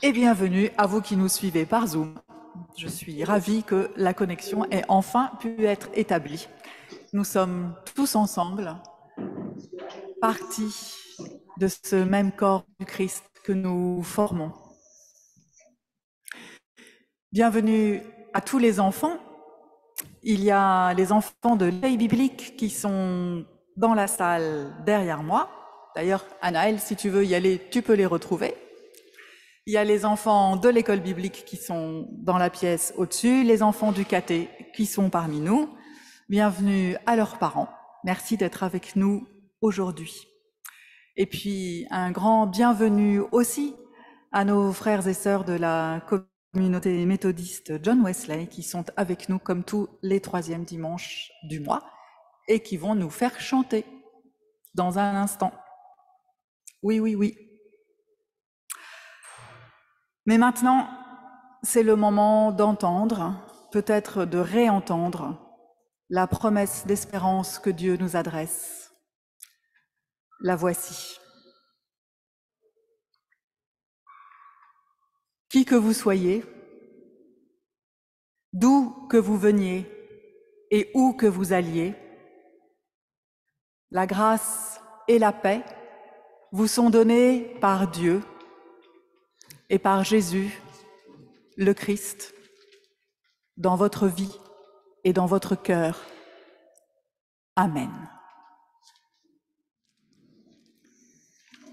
Et bienvenue à vous qui nous suivez par Zoom. Je suis ravie que la connexion ait enfin pu être établie. Nous sommes tous ensemble, partie de ce même corps du Christ que nous formons. Bienvenue à tous les enfants. Il y a les enfants de l'éveil biblique qui sont dans la salle derrière moi. D'ailleurs, Anaëlle, si tu veux y aller, tu peux les retrouver. Il y a les enfants de l'école biblique qui sont dans la pièce au-dessus, les enfants du caté qui sont parmi nous. Bienvenue à leurs parents. Merci d'être avec nous aujourd'hui. Et puis, un grand bienvenue aussi à nos frères et sœurs de la communauté méthodiste John Wesley qui sont avec nous comme tous les troisièmes dimanches du mois et qui vont nous faire chanter dans un instant. Oui, oui, oui. Mais maintenant, c'est le moment d'entendre, peut-être de réentendre, la promesse d'espérance que Dieu nous adresse. La voici. Qui que vous soyez, d'où que vous veniez et où que vous alliez, la grâce et la paix vous sont données par Dieu et par Jésus, le Christ, dans votre vie et dans votre cœur. Amen.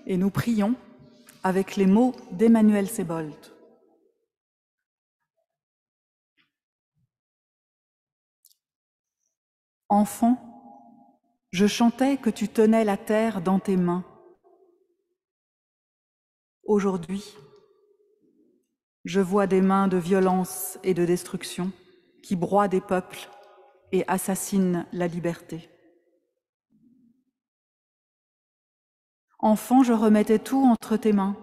Et nous prions avec les mots d'Emmanuel Sebold. Enfant, je chantais que tu tenais la terre dans tes mains. Aujourd'hui, je vois des mains de violence et de destruction qui broient des peuples et assassinent la liberté. Enfant, je remettais tout entre tes mains.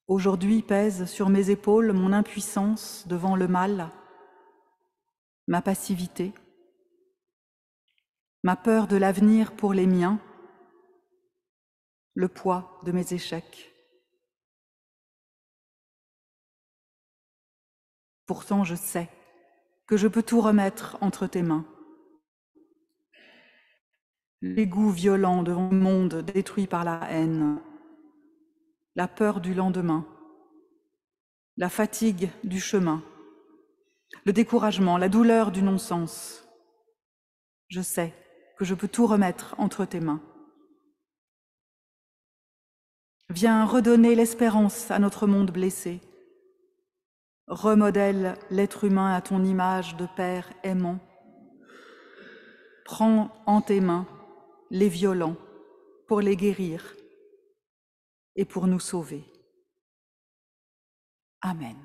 Aujourd'hui pèse sur mes épaules mon impuissance devant le mal, ma passivité, ma peur de l'avenir pour les miens, le poids de mes échecs. Pourtant, je sais que je peux tout remettre entre tes mains. L'égout violent devant le monde détruit par la haine, la peur du lendemain, la fatigue du chemin, le découragement, la douleur du non-sens. Je sais que je peux tout remettre entre tes mains. Viens redonner l'espérance à notre monde blessé. Remodèle l'être humain à ton image de Père aimant. Prends en tes mains les violents pour les guérir et pour nous sauver. Amen.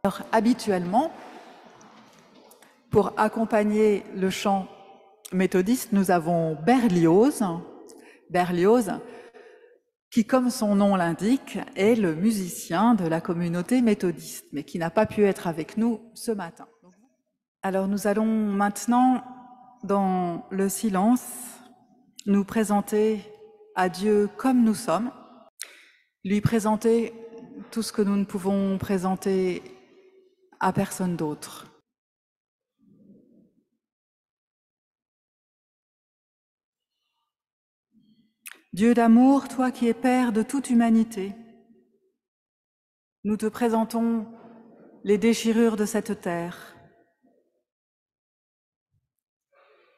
Alors, habituellement, pour accompagner le chant méthodiste, nous avons Berlioz, qui, comme son nom l'indique, est le musicien de la communauté méthodiste, mais qui n'a pas pu être avec nous ce matin. Alors nous allons maintenant, dans le silence, nous présenter à Dieu comme nous sommes, lui présenter tout ce que nous ne pouvons présenter à personne d'autre. Dieu d'amour, toi qui es Père de toute humanité, nous te présentons les déchirures de cette terre.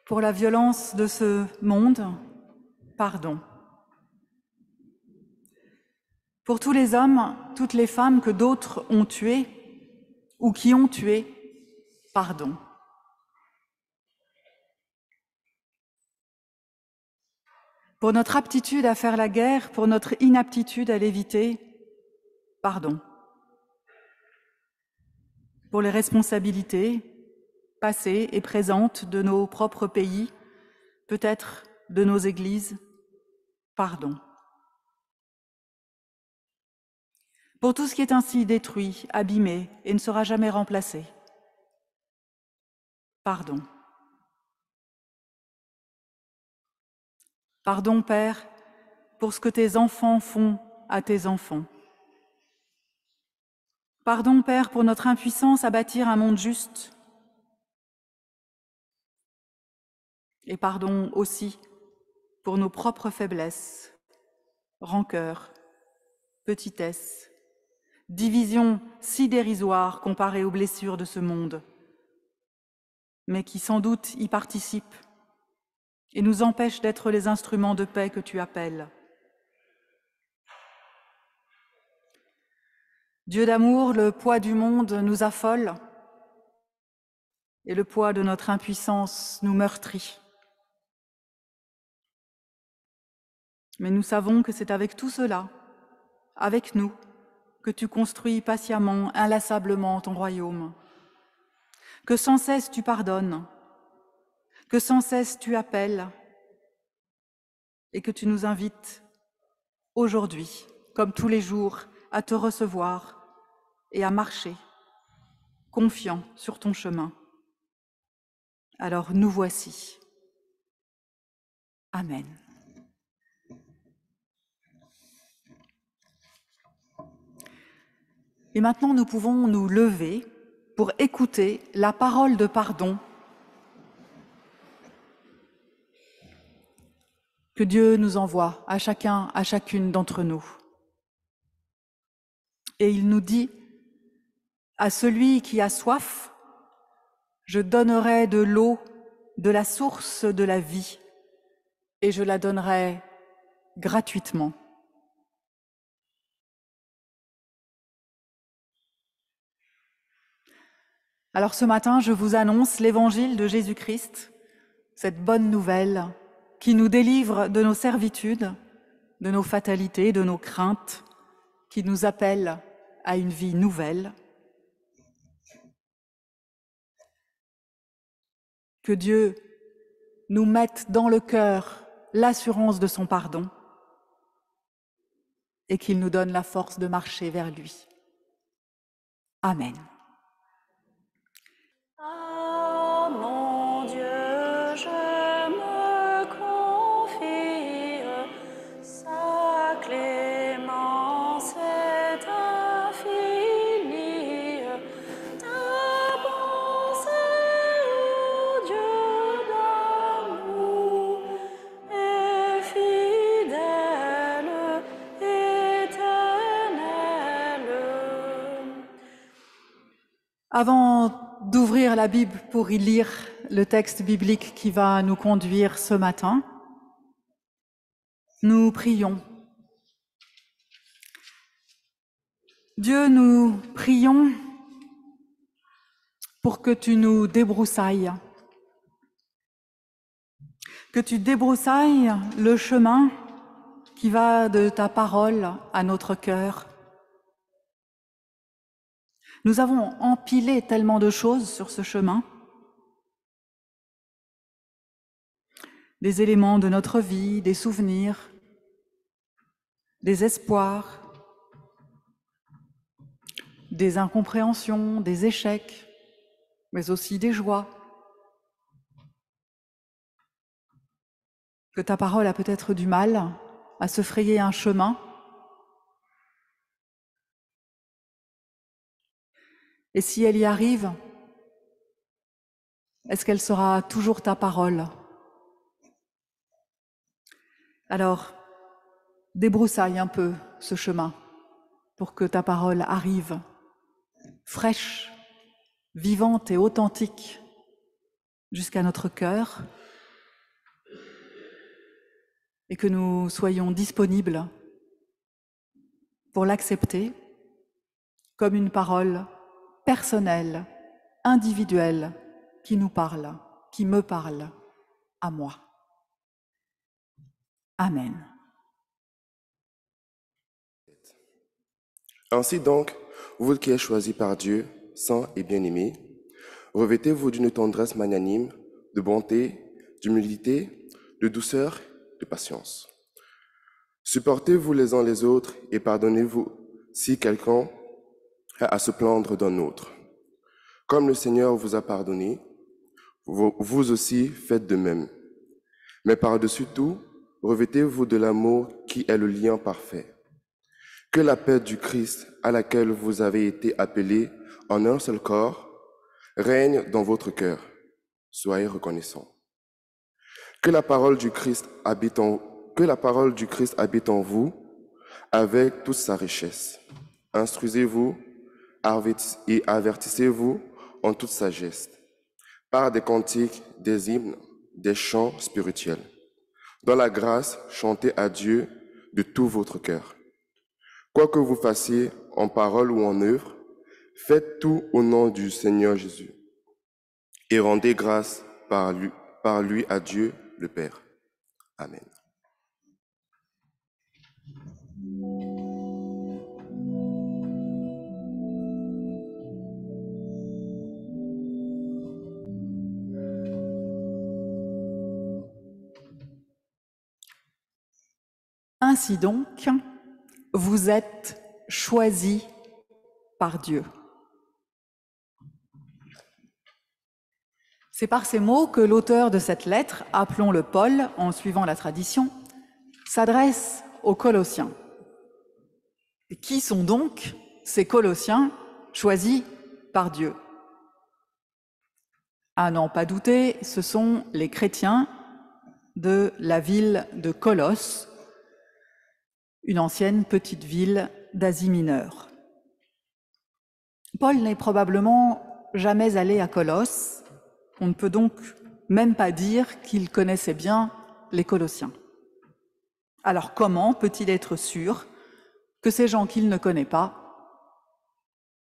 Pour la violence de ce monde, pardon. Pour tous les hommes, toutes les femmes que d'autres ont tués ou qui ont tué, pardon. Pour notre aptitude à faire la guerre, pour notre inaptitude à l'éviter, pardon. Pour les responsabilités passées et présentes de nos propres pays, peut-être de nos églises, pardon. Pour tout ce qui est ainsi détruit, abîmé et ne sera jamais remplacé, pardon. Pardon, Père, pour ce que tes enfants font à tes enfants. Pardon, Père, pour notre impuissance à bâtir un monde juste. Et pardon aussi pour nos propres faiblesses, rancœurs, petitesse, division si dérisoire comparée aux blessures de ce monde, mais qui sans doute y participent et nous empêchent d'être les instruments de paix que tu appelles. Dieu d'amour, le poids du monde nous affole et le poids de notre impuissance nous meurtrit. Mais nous savons que c'est avec tout cela, avec nous, que tu construis patiemment, inlassablement ton royaume, que sans cesse tu pardonnes, que sans cesse tu appelles et que tu nous invites aujourd'hui, comme tous les jours, à te recevoir et à marcher, confiant sur ton chemin. Alors nous voici. Amen. Et maintenant, nous pouvons nous lever pour écouter la parole de pardon que Dieu nous envoie à chacun, à chacune d'entre nous. Et il nous dit, à celui qui a soif, je donnerai de l'eau, de la source de la vie, et je la donnerai gratuitement. Alors ce matin, je vous annonce l'évangile de Jésus-Christ, cette bonne nouvelle qui nous délivre de nos servitudes, de nos fatalités, de nos craintes, qui nous appelle à une vie nouvelle. Que Dieu nous mette dans le cœur l'assurance de son pardon et qu'il nous donne la force de marcher vers lui. Amen. Ah, mon Dieu, je me confie, sa clémence est infinie, ta pensée, ô Dieu d'amour, est fidèle, éternelle. Avant d'ouvrir la Bible pour y lire le texte biblique qui va nous conduire ce matin, nous prions. Dieu, nous prions pour que tu nous débroussailles, que tu débroussailles le chemin qui va de ta parole à notre cœur. Nous avons empilé tellement de choses sur ce chemin, des éléments de notre vie, des souvenirs, des espoirs, des incompréhensions, des échecs, mais aussi des joies. Que ta parole a peut-être du mal à se frayer un chemin. Et si elle y arrive, est-ce qu'elle sera toujours ta parole? Alors, débroussaille un peu ce chemin pour que ta parole arrive, fraîche, vivante et authentique, jusqu'à notre cœur et que nous soyons disponibles pour l'accepter comme une parole personnelle, individuelle, qui nous parle, qui me parle à moi. Amen. Ainsi donc, vous qui êtes choisis par Dieu, saints et bien-aimés, revêtez-vous d'une tendresse magnanime, de bonté, d'humilité, de douceur, de patience. Supportez-vous les uns les autres et pardonnez-vous si quelqu'un a à se plaindre d'un autre. Comme le Seigneur vous a pardonné, vous aussi faites de même. Mais par-dessus tout, revêtez-vous de l'amour qui est le lien parfait. Que la paix du Christ, à laquelle vous avez été appelés en un seul corps, règne dans votre cœur. Soyez reconnaissants. Que la parole du Christ habite en vous avec toute sa richesse. Instruisez-vous et avertissez-vous en toute sagesse, par des cantiques, des hymnes, des chants spirituels. Dans la grâce, chantez à Dieu de tout votre cœur. Quoi que vous fassiez en parole ou en œuvre, faites tout au nom du Seigneur Jésus et rendez grâce par lui à Dieu le Père. Amen. Ainsi donc, vous êtes choisis par Dieu. C'est par ces mots que l'auteur de cette lettre, appelons-le Paul en suivant la tradition, s'adresse aux Colossiens. Et qui sont donc ces Colossiens choisis par Dieu? À n'en pas douter, ce sont les chrétiens de la ville de Colosse, une ancienne petite ville d'Asie mineure. Paul n'est probablement jamais allé à Colosse. On ne peut donc même pas dire qu'il connaissait bien les Colossiens. Alors comment peut-il être sûr que ces gens qu'il ne connaît pas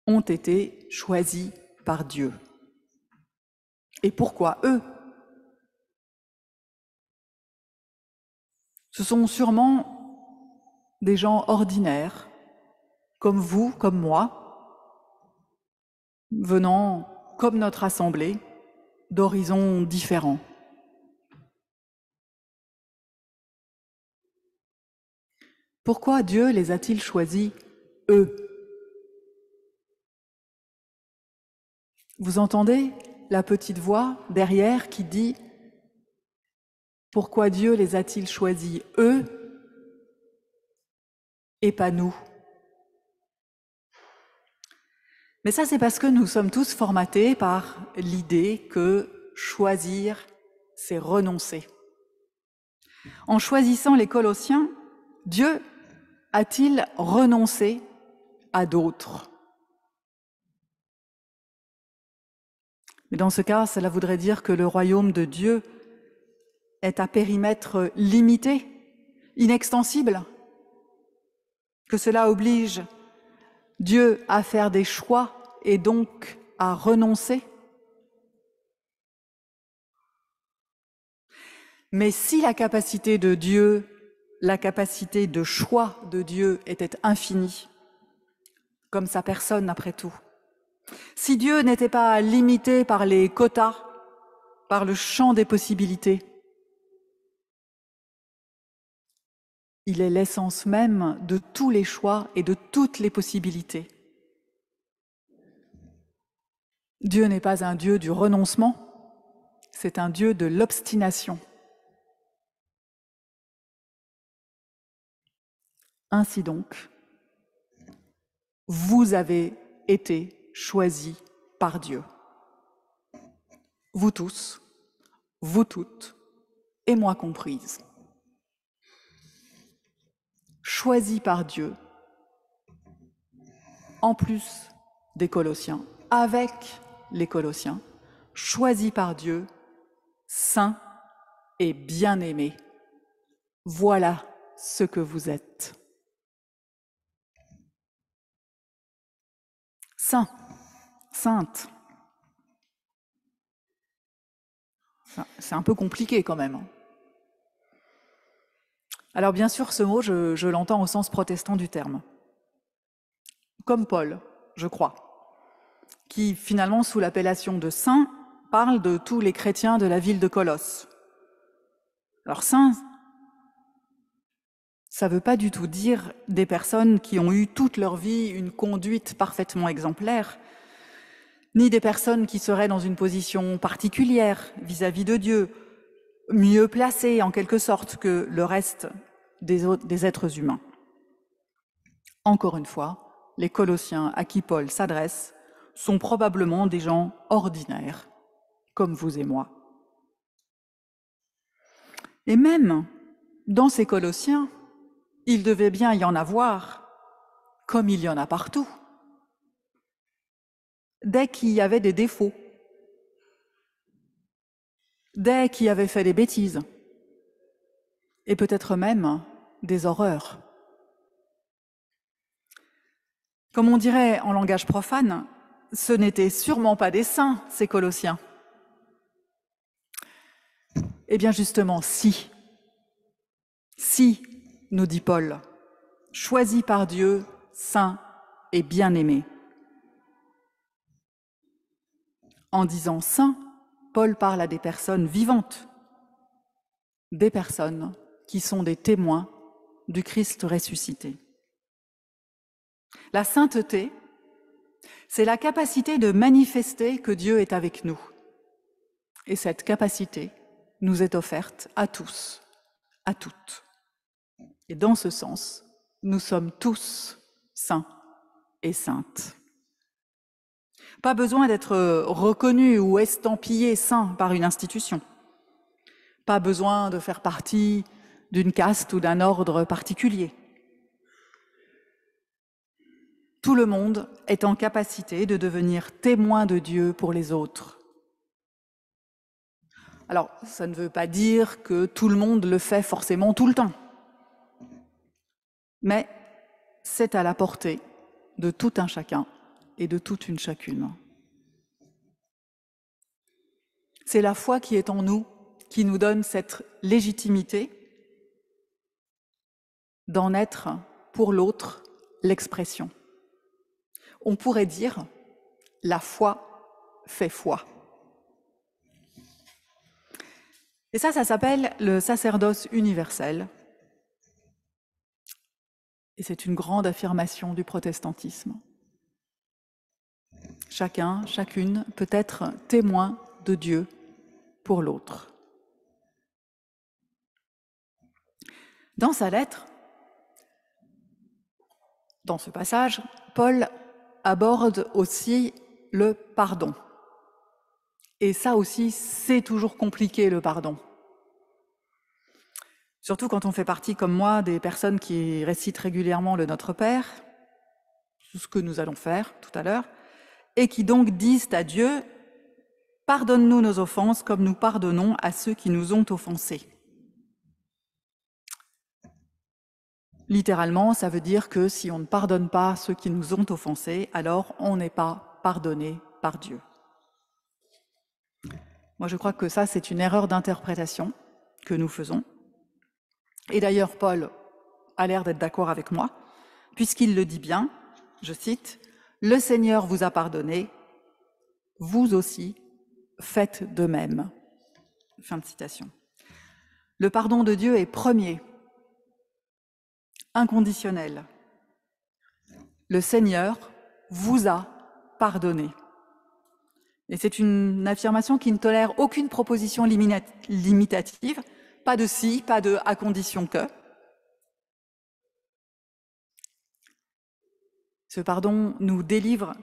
ont été choisis par Dieu? Et pourquoi eux? Ce sont sûrement des gens ordinaires, comme vous, comme moi, venant, comme notre assemblée, d'horizons différents. Pourquoi Dieu les a-t-il choisis, eux? Vous entendez la petite voix derrière qui dit « Pourquoi Dieu les a-t-il choisis, eux, et pas nous ?» Mais ça, c'est parce que nous sommes tous formatés par l'idée que choisir, c'est renoncer. En choisissant les Colossiens, Dieu a-t-il renoncé à d'autres? Mais dans ce cas, cela voudrait dire que le royaume de Dieu est à périmètre limité, inextensible, que cela oblige Dieu à faire des choix et donc à renoncer. Mais si la capacité de Dieu, la capacité de choix de Dieu était infinie, comme sa personne après tout, si Dieu n'était pas limité par les quotas, par le champ des possibilités, il est l'essence même de tous les choix et de toutes les possibilités. Dieu n'est pas un Dieu du renoncement, c'est un Dieu de l'obstination. Ainsi donc, vous avez été choisis par Dieu. Vous tous, vous toutes, et moi comprise. Choisis par Dieu, en plus des Colossiens, avec les Colossiens, choisis par Dieu, saints et bien-aimés Voilà ce que vous êtes. Saint, sainte. C'est un peu compliqué quand même. Alors bien sûr, ce mot, je l'entends au sens protestant du terme. Comme Paul, je crois, qui finalement, sous l'appellation de saint, parle de tous les chrétiens de la ville de Colosse. Alors saint, ça ne veut pas du tout dire des personnes qui ont eu toute leur vie une conduite parfaitement exemplaire, ni des personnes qui seraient dans une position particulière vis-à-vis de Dieu, mieux placées en quelque sorte que le reste des êtres humains. Encore une fois, les Colossiens à qui Paul s'adresse sont probablement des gens ordinaires, comme vous et moi. Et même dans ces Colossiens, il devait bien y en avoir, comme il y en a partout, dès qu'il y avait des défauts, dès qu'il avait fait des bêtises, et peut-être même des horreurs. Comme on dirait en langage profane, ce n'étaient sûrement pas des saints, ces Colossiens. Eh bien justement, si, nous dit Paul, choisis par Dieu, saint et bien-aimé. En disant saint, Paul parle à des personnes vivantes, des personnes qui sont des témoins du Christ ressuscité. La sainteté, c'est la capacité de manifester que Dieu est avec nous. Et cette capacité nous est offerte à tous, à toutes. Et dans ce sens, nous sommes tous saints et saintes. Pas besoin d'être reconnus ou estampillés saints par une institution. Pas besoin de faire partie d'une caste ou d'un ordre particulier. Tout le monde est en capacité de devenir témoin de Dieu pour les autres. Alors, ça ne veut pas dire que tout le monde le fait forcément tout le temps. Mais c'est à la portée de tout un chacun et de toute une chacune. C'est la foi qui est en nous qui nous donne cette légitimité d'en être pour l'autre l'expression. On pourrait dire « la foi fait foi ». Et ça s'appelle le sacerdoce universel. Et c'est une grande affirmation du protestantisme. Chacun, chacune peut être témoin de Dieu pour l'autre. Dans sa lettre, dans ce passage, Paul aborde aussi le pardon. Et ça aussi, c'est toujours compliqué, le pardon. Surtout quand on fait partie, comme moi, des personnes qui récitent régulièrement le Notre Père, ce que nous allons faire tout à l'heure, et qui donc disent à Dieu « Pardonne-nous nos offenses comme nous pardonnons à ceux qui nous ont offensés ». Littéralement, ça veut dire que si on ne pardonne pas ceux qui nous ont offensés, alors on n'est pas pardonné par Dieu. Moi, je crois que ça, c'est une erreur d'interprétation que nous faisons. Et d'ailleurs, Paul a l'air d'être d'accord avec moi, puisqu'il le dit bien, je cite, « Le Seigneur vous a pardonné, vous aussi faites de même. » Fin de citation. Le pardon de Dieu est premier, inconditionnel. Le Seigneur vous a pardonné. Et c'est une affirmation qui ne tolère aucune proposition limitative, pas de si, pas de à condition que. Ce pardon nous délivre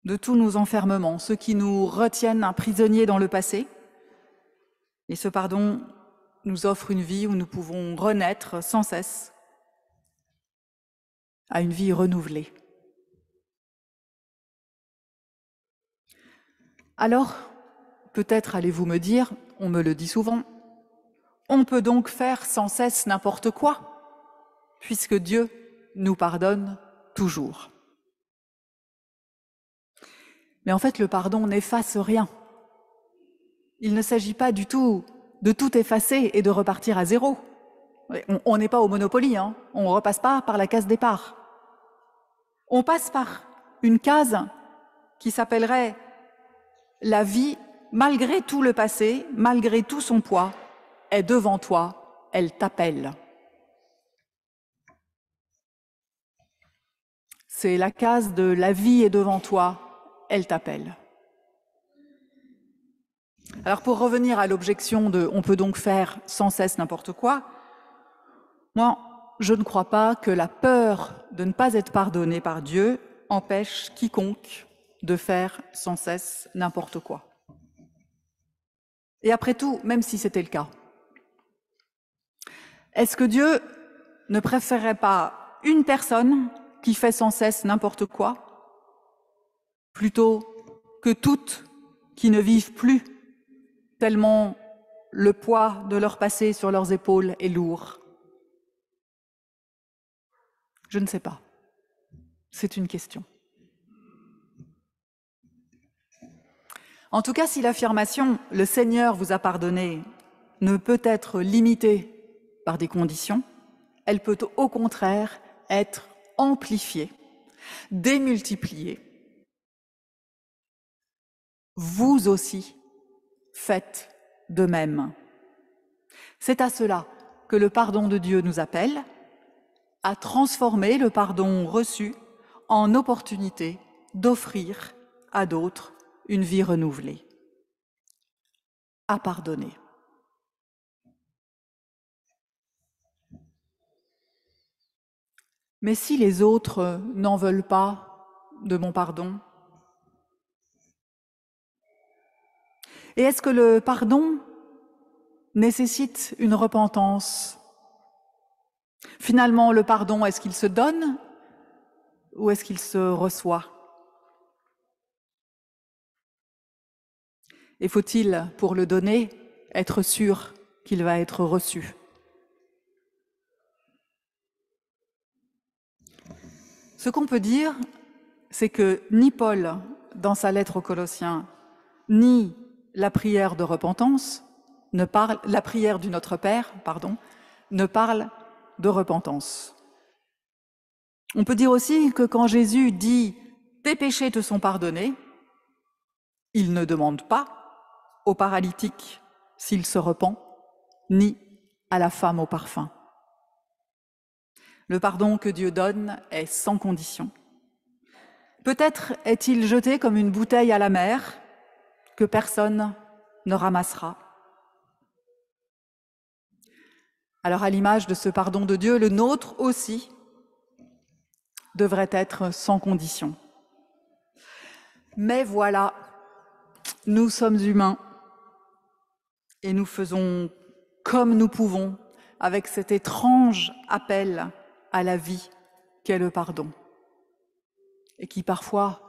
de tous nos enfermements, ceux qui nous retiennent prisonniers dans le passé. Et ce pardon nous offre une vie où nous pouvons renaître sans cesse à une vie renouvelée. Alors, peut-être allez-vous me dire, on me le dit souvent, On peut donc faire sans cesse n'importe quoi, puisque Dieu nous pardonne toujours. Mais en fait, le pardon n'efface rien. Il ne s'agit pas du tout de tout effacer et de repartir à zéro. On n'est pas au Monopoly, hein. On ne repasse pas par la case départ. On passe par une case qui s'appellerait la vie, malgré tout le passé, malgré tout son poids, est devant toi, elle t'appelle. C'est la case de la vie est devant toi, elle t'appelle. Alors pour revenir à l'objection de on peut donc faire sans cesse n'importe quoi, moi je ne crois pas que la peur de ne pas être pardonné par Dieu empêche quiconque de faire sans cesse n'importe quoi. Et après tout, même si c'était le cas, est-ce que Dieu ne préférerait pas une personne qui fait sans cesse n'importe quoi, plutôt que toutes qui ne vivent plus, tellement le poids de leur passé sur leurs épaules est lourd? Je ne sais pas. C'est une question. En tout cas, si l'affirmation « le Seigneur vous a pardonné » ne peut être limitée par des conditions, elle peut au contraire être amplifiée, démultipliée. Vous aussi faites de même. C'est à cela que le pardon de Dieu nous appelle, à transformer le pardon reçu en opportunité d'offrir à d'autres une vie renouvelée, à pardonner. Mais si les autres n'en veulent pas de mon pardon, et est-ce que le pardon nécessite une repentance? Finalement, le pardon, est-ce qu'il se donne ou est-ce qu'il se reçoit? Et faut-il, pour le donner, être sûr qu'il va être reçu? Ce qu'on peut dire, c'est que ni Paul, dans sa lettre aux Colossiens, ni la prière de repentance, la prière du Notre Père, ne parle de repentance. On peut dire aussi que quand Jésus dit « tes péchés te sont pardonnés », il ne demande pas au paralytique s'il se repent, ni à la femme au parfum. Le pardon que Dieu donne est sans condition. Peut-être est-il jeté comme une bouteille à la mer que personne ne ramassera. Alors à l'image de ce pardon de Dieu, le nôtre aussi devrait être sans condition. Mais voilà, nous sommes humains et nous faisons comme nous pouvons avec cet étrange appel à la vie qu'est le pardon et qui parfois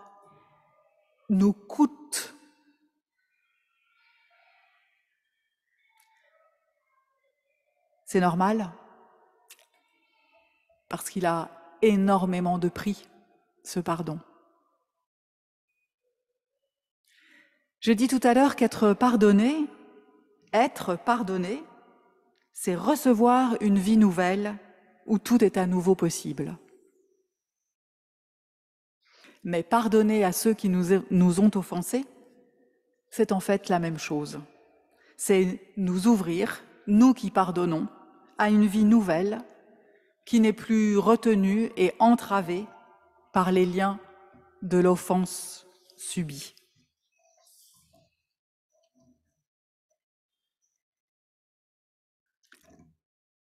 nous coûte. C'est normal parce qu'il a énormément de prix, ce pardon. J'ai dit tout à l'heure qu'être pardonné, c'est recevoir une vie nouvelle où tout est à nouveau possible. Mais pardonner à ceux qui nous ont offensés, c'est en fait la même chose. C'est nous ouvrir, nous qui pardonnons, à une vie nouvelle qui n'est plus retenue et entravée par les liens de l'offense subie.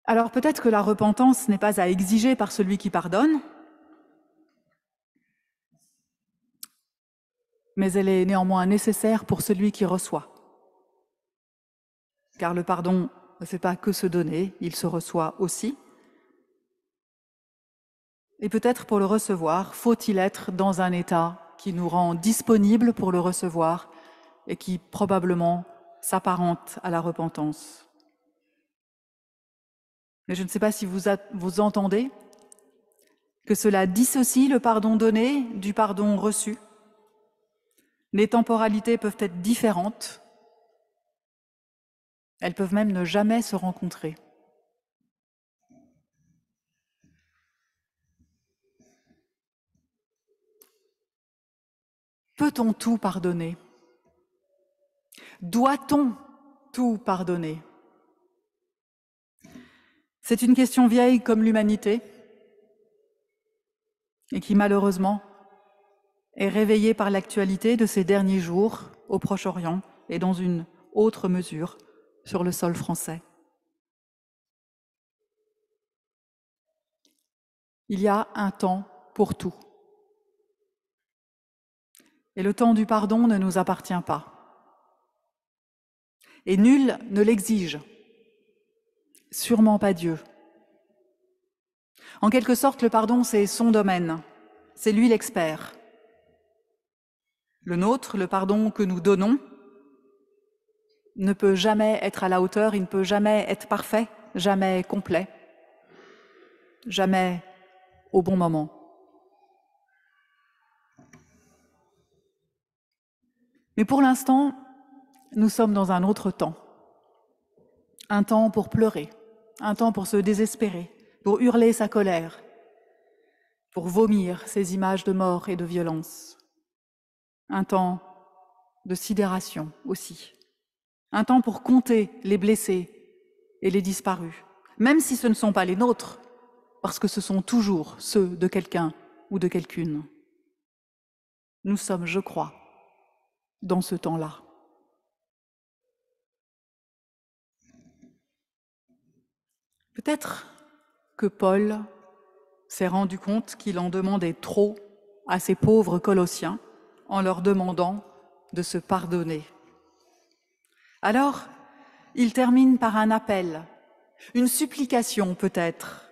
Alors peut-être que la repentance n'est pas à exiger par celui qui pardonne, mais elle est néanmoins nécessaire pour celui qui reçoit. Car le pardon ne fait pas que se donner, il se reçoit aussi. Et peut-être pour le recevoir, faut-il être dans un état qui nous rend disponibles pour le recevoir et qui probablement s'apparente à la repentance. Mais je ne sais pas si vous entendez que cela dissocie le pardon donné du pardon reçu. Les temporalités peuvent être différentes. Elles peuvent même ne jamais se rencontrer. Peut-on tout pardonner? Doit-on tout pardonner? C'est une question vieille comme l'humanité et qui malheureusement est réveillée par l'actualité de ces derniers jours au Proche-Orient et dans une autre mesure sur le sol français. Il y a un temps pour tout. Et le temps du pardon ne nous appartient pas. Et nul ne l'exige. Sûrement pas Dieu. En quelque sorte, le pardon, c'est son domaine. C'est lui l'expert. Le nôtre, le pardon que nous donnons, ne peut jamais être à la hauteur, il ne peut jamais être parfait, jamais complet, jamais au bon moment. Mais pour l'instant, nous sommes dans un autre temps. Un temps pour pleurer, un temps pour se désespérer, pour hurler sa colère, pour vomir ces images de mort et de violence. Un temps de sidération aussi. Un temps pour compter les blessés et les disparus, même si ce ne sont pas les nôtres, parce que ce sont toujours ceux de quelqu'un ou de quelqu'une. Nous sommes, je crois, dans ce temps-là. Peut-être que Paul s'est rendu compte qu'il en demandait trop à ces pauvres Colossiens en leur demandant de se pardonner. Alors, il termine par un appel, une supplication peut-être,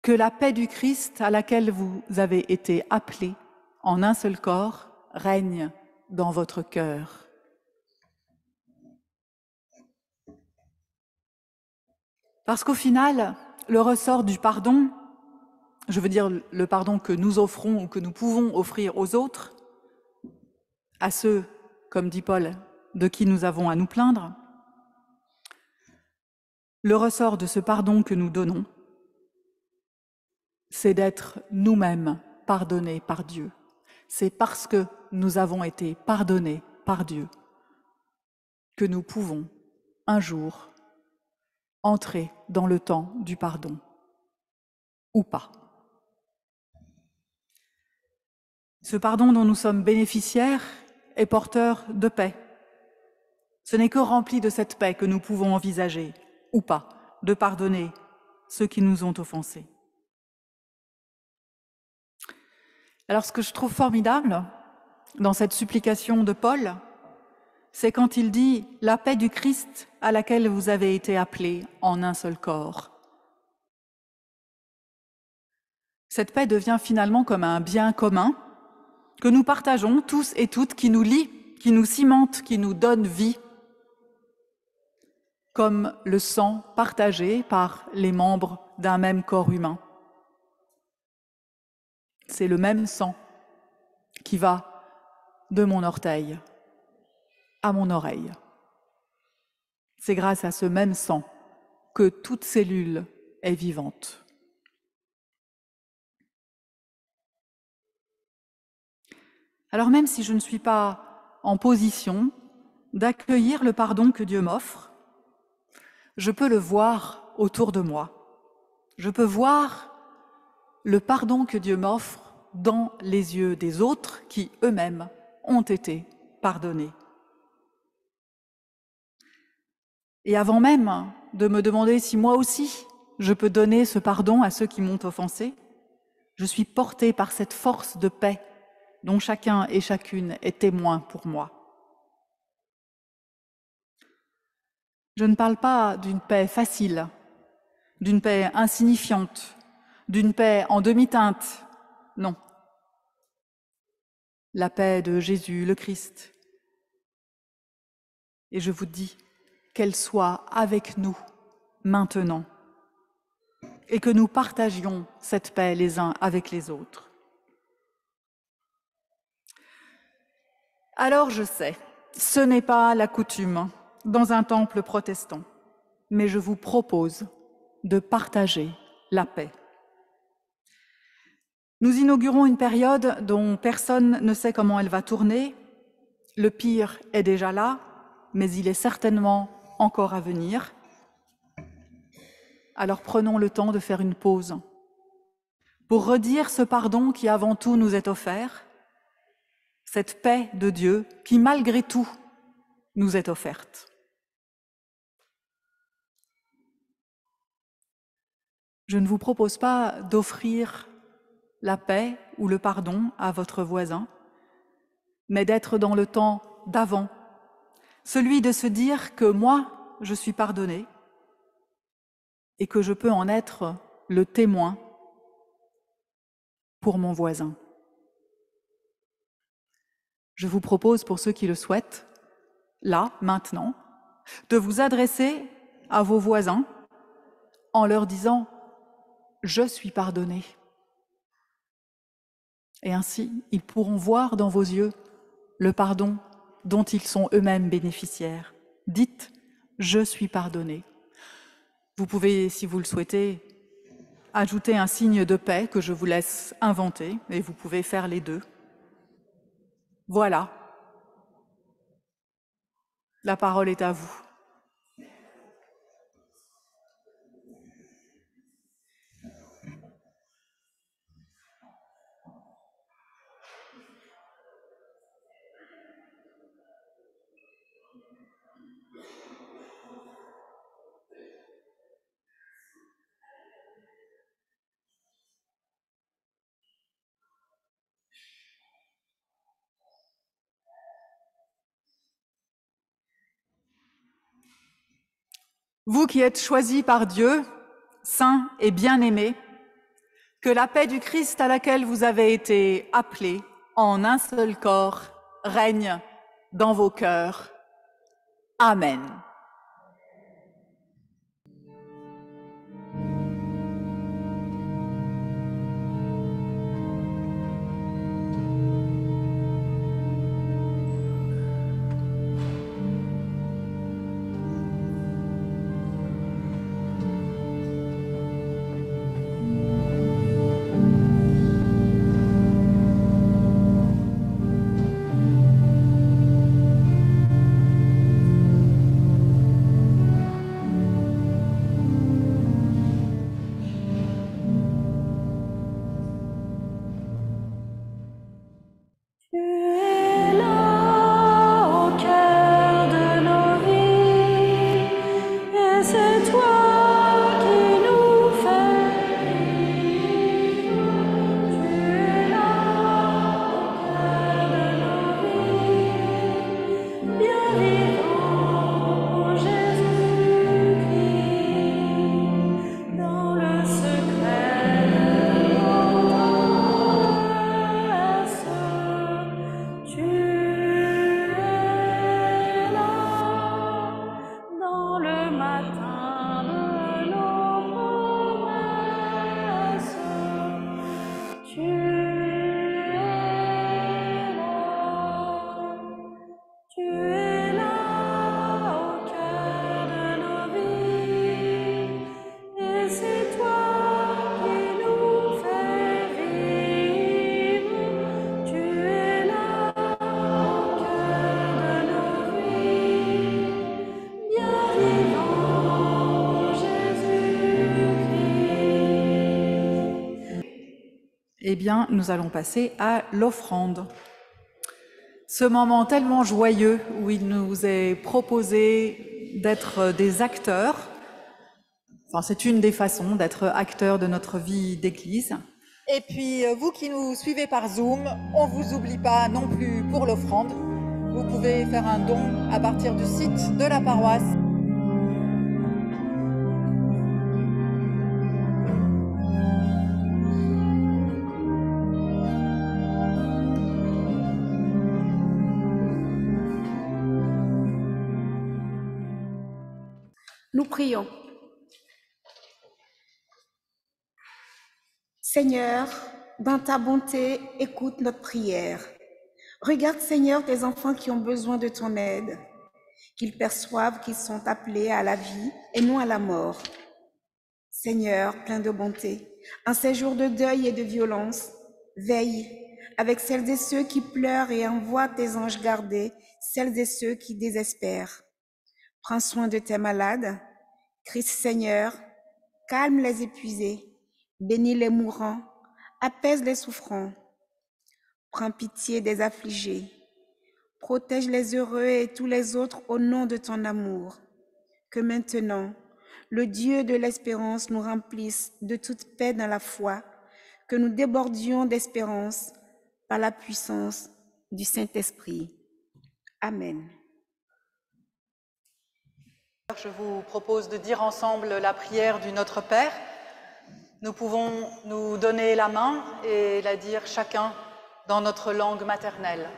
que la paix du Christ à laquelle vous avez été appelés en un seul corps règne dans votre cœur. Parce qu'au final, le ressort du pardon, je veux dire le pardon que nous offrons ou que nous pouvons offrir aux autres, à ceux, comme dit Paul, de qui nous avons à nous plaindre, le ressort de ce pardon que nous donnons, c'est d'être nous-mêmes pardonnés par Dieu. C'est parce que nous avons été pardonnés par Dieu que nous pouvons un jour entrer dans le temps du pardon, ou pas. Ce pardon dont nous sommes bénéficiaires est porteur de paix. Ce n'est que rempli de cette paix que nous pouvons envisager, ou pas, de pardonner ceux qui nous ont offensés. Alors ce que je trouve formidable dans cette supplication de Paul, c'est quand il dit « la paix du Christ à laquelle vous avez été appelés en un seul corps ». Cette paix devient finalement comme un bien commun que nous partageons tous et toutes, qui nous lie, qui nous cimente, qui nous donne vie, comme le sang partagé par les membres d'un même corps humain. C'est le même sang qui va de mon orteil à mon oreille. C'est grâce à ce même sang que toute cellule est vivante. Alors même si je ne suis pas en position d'accueillir le pardon que Dieu m'offre, je peux le voir autour de moi. Je peux voir le pardon que Dieu m'offre dans les yeux des autres qui eux-mêmes ont été pardonnés. Et avant même de me demander si moi aussi je peux donner ce pardon à ceux qui m'ont offensé, je suis portée par cette force de paix dont chacun et chacune est témoin pour moi. Je ne parle pas d'une paix facile, d'une paix insignifiante, d'une paix en demi-teinte, non. La paix de Jésus le Christ. Et je vous dis qu'elle soit avec nous maintenant, et que nous partagions cette paix les uns avec les autres. Alors je sais, ce n'est pas la coutume dans un temple protestant, mais je vous propose de partager la paix. Nous inaugurons une période dont personne ne sait comment elle va tourner. Le pire est déjà là, mais il est certainement encore à venir. Alors prenons le temps de faire une pause pour redire ce pardon qui avant tout nous est offert, cette paix de Dieu qui malgré tout nous est offerte. Je ne vous propose pas d'offrir la paix ou le pardon à votre voisin, mais d'être dans le temps d'avant, celui de se dire que moi, je suis pardonné et que je peux en être le témoin pour mon voisin. Je vous propose, pour ceux qui le souhaitent, là, maintenant, de vous adresser à vos voisins en leur disant « Je suis pardonné ». Et ainsi, ils pourront voir dans vos yeux le pardon dont ils sont eux-mêmes bénéficiaires. Dites « Je suis pardonné ». Vous pouvez, si vous le souhaitez, ajouter un signe de paix que je vous laisse inventer, et vous pouvez faire les deux. Voilà. La parole est à vous. Vous qui êtes choisis par Dieu, saints et bien-aimés, que la paix du Christ à laquelle vous avez été appelés en un seul corps règne dans vos cœurs. Amen. Tu es là au cœur de nos vies, et c'est toi qui nous fais vivre. Tu es là au cœur de nos vies, bien vivant Jésus-Christ, dans le secret de nos tendresses. Tu es là dans le matin de nos promesses. Tu es là au cœur de nos vies, et c'est toi qui nous fais vivre. Tu es là au cœur de nos vies, bien vivant Jésus-Christ. Eh bien, nous allons passer à l'offrande. Ce moment tellement joyeux où il nous est proposé d'être des acteurs, enfin c'est une des façons d'être acteurs de notre vie d'église. Et puis vous qui nous suivez par Zoom, on ne vous oublie pas non plus pour l'offrande. Vous pouvez faire un don à partir du site de la paroisse. Nous prions. Seigneur, dans ta bonté, écoute notre prière. Regarde, Seigneur, tes enfants qui ont besoin de ton aide, qu'ils perçoivent qu'ils sont appelés à la vie et non à la mort. Seigneur, plein de bonté, en ces jours de deuil et de violence, veille avec celles et ceux qui pleurent et envoie tes anges garder celles et ceux qui désespèrent. Prends soin de tes malades. Christ Seigneur, calme les épuisés, bénis les mourants, apaise les souffrants. Prends pitié des affligés. Protège les heureux et tous les autres au nom de ton amour. Que maintenant, le Dieu de l'espérance nous remplisse de toute paix dans la foi, que nous débordions d'espérance par la puissance du Saint-Esprit. Amen. Je vous propose de dire ensemble la prière du Notre Père. Nous pouvons nous donner la main et la dire chacun dans notre langue maternelle.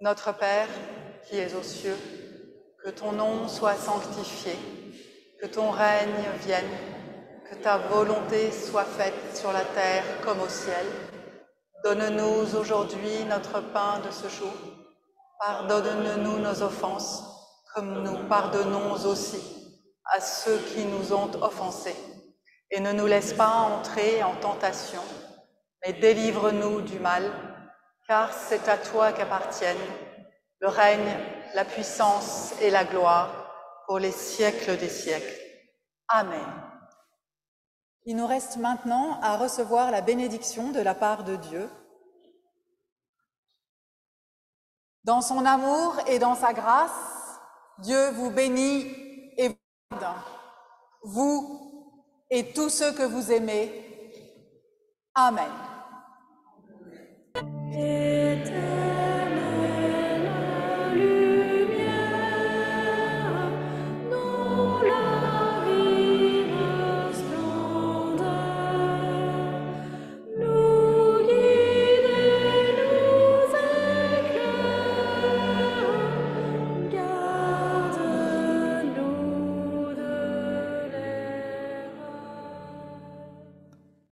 Notre Père, qui es aux cieux, que ton nom soit sanctifié, que ton règne vienne, que ta volonté soit faite sur la terre comme au ciel. Donne-nous aujourd'hui notre pain de ce jour. Pardonne-nous nos offenses, comme nous pardonnons aussi à ceux qui nous ont offensés. Et ne nous laisse pas entrer en tentation, mais délivre-nous du mal, car c'est à toi qu'appartiennent le règne, la puissance et la gloire pour les siècles des siècles. Amen. Il nous reste maintenant à recevoir la bénédiction de la part de Dieu. Dans son amour et dans sa grâce, Dieu vous bénit et vous garde, vous et tous ceux que vous aimez. Amen.